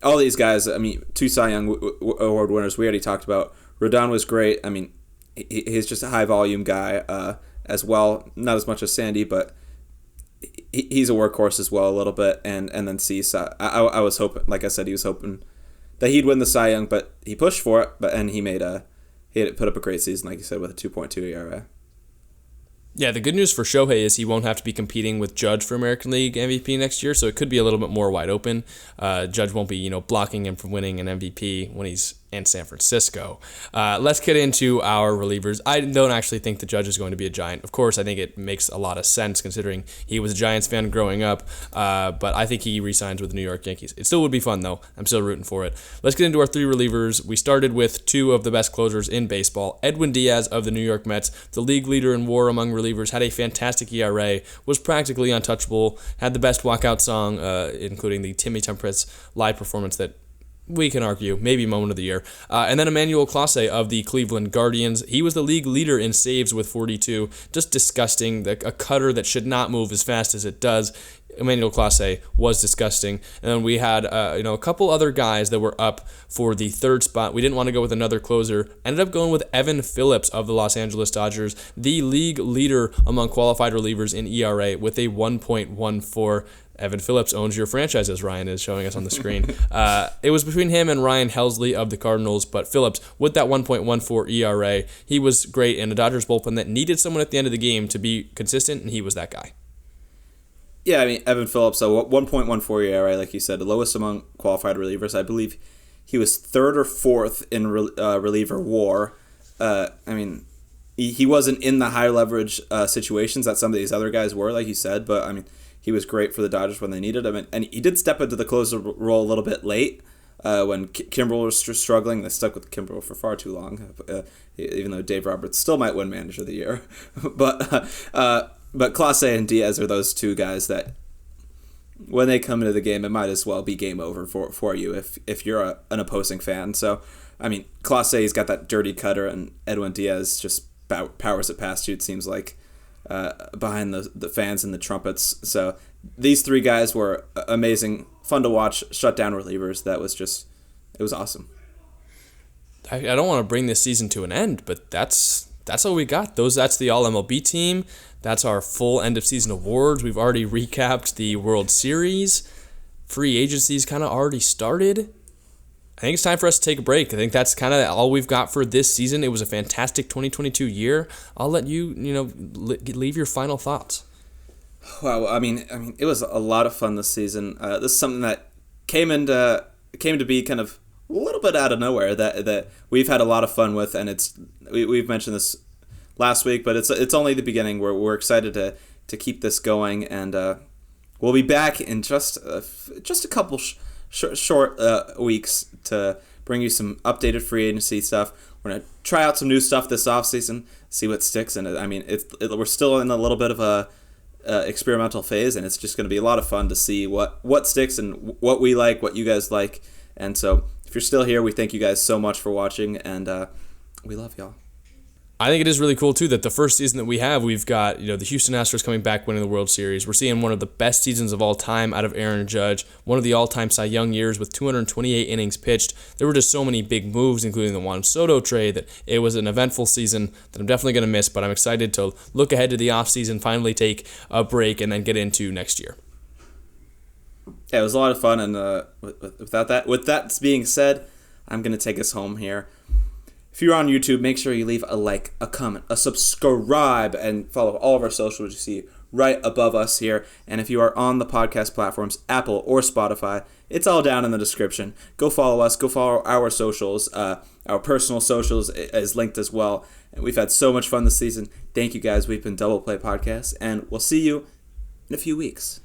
all these guys, 2 Cy Young Award winners we already talked about. Rodon was great. He's just a high-volume guy as well. Not as much as Sandy, but he's a workhorse as well a little bit. And then Cease, I was hoping, like I said, he was hoping that he'd win the Cy Young, but he pushed for it. And he put up a great season, like you said, with a 2.2 ERA. Yeah, the good news for Shohei is he won't have to be competing with Judge for American League MVP next year, so it could be a little bit more wide open. Judge won't be, blocking him from winning an MVP when he's in San Francisco. Let's get into our relievers. I don't actually think the Judge is going to be a Giant. Of course, I think it makes a lot of sense considering he was a Giants fan growing up, but I think he re-signs with the New York Yankees. It still would be fun, though. I'm still rooting for it. Let's get into our 3 relievers. We started with 2 of the best closers in baseball. Edwin Diaz of the New York Mets, the league leader in WAR among relievers, had a fantastic ERA, was practically untouchable, had the best walkout song, including the Timmy Temperance live performance that we can argue, maybe moment of the year. And then Emmanuel Clase of the Cleveland Guardians. He was the league leader in saves with 42. Just disgusting. A cutter that should not move as fast as it does. Emmanuel Clase was disgusting. And then we had a couple other guys that were up for the 3rd spot. We didn't want to go with another closer. Ended up going with Evan Phillips of the Los Angeles Dodgers, the league leader among qualified relievers in ERA with a 1.14. Evan Phillips owns your franchise, as Ryan is showing us on the screen. It was between him and Ryan Helsley of the Cardinals, but Phillips, with that 1.14 ERA, he was great in a Dodgers bullpen that needed someone at the end of the game to be consistent, and he was that guy. Yeah, Evan Phillips, so 1.14 ERA, like you said, the lowest among qualified relievers. I believe he was 3rd or 4th in reliever WAR. He wasn't in the high leverage situations that some of these other guys were, like you said, but he was great for the Dodgers when they needed him, and he did step into the closer role a little bit late when Kimbrel was struggling. They stuck with Kimbrel for far too long, even though Dave Roberts still might win Manager of the Year. But Clase and Diaz are those 2 guys that, when they come into the game, it might as well be game over for you if you're an opposing fan. So, Clase's got that dirty cutter, and Edwin Diaz just powers it past you, it seems like. Behind the fans and the trumpets. So these 3 guys were amazing, fun to watch, shutdown relievers. That was just It was awesome. I don't want to bring this season to an end, but that's all we got. That's the All-MLB team. That's our full end-of-season awards. We've already recapped the World Series. Free agency's kind of already started. I think it's time for us to take a break. I think that's kind of all we've got for this season. It was a fantastic 2022 year. I'll let you, leave your final thoughts. Wow, I mean, it was a lot of fun this season. This is something that came to be kind of a little bit out of nowhere that we've had a lot of fun with, and we've mentioned this last week, but it's only the beginning. We're excited to keep this going, and we'll be back in just a couple short weeks to bring you some updated free agency stuff. We're gonna try out some new stuff this offseason, see what sticks, and I mean, we're still in a little bit of a experimental phase, and it's just going to be a lot of fun to see what sticks and what we like, what you guys like. And so if you're still here, we thank you guys so much for watching, and we love y'all. I think it is really cool, too, that the first season that we've got, the Houston Astros coming back winning the World Series. We're seeing one of the best seasons of all time out of Aaron Judge, one of the all-time Cy Young years with 228 innings pitched. There were just so many big moves, including the Juan Soto trade, that it was an eventful season that I'm definitely going to miss, but I'm excited to look ahead to the offseason, finally take a break, and then get into next year. Yeah, it was a lot of fun, and with that being said, I'm going to take us home here. If you're on YouTube, make sure you leave a like, a comment, a subscribe, and follow all of our socials you see right above us here. And if you are on the podcast platforms, Apple or Spotify, it's all down in the description. Go follow us. Go follow our socials. Our personal socials is linked as well. And we've had so much fun this season. Thank you, guys. We've been Double Play Podcast, and we'll see you in a few weeks.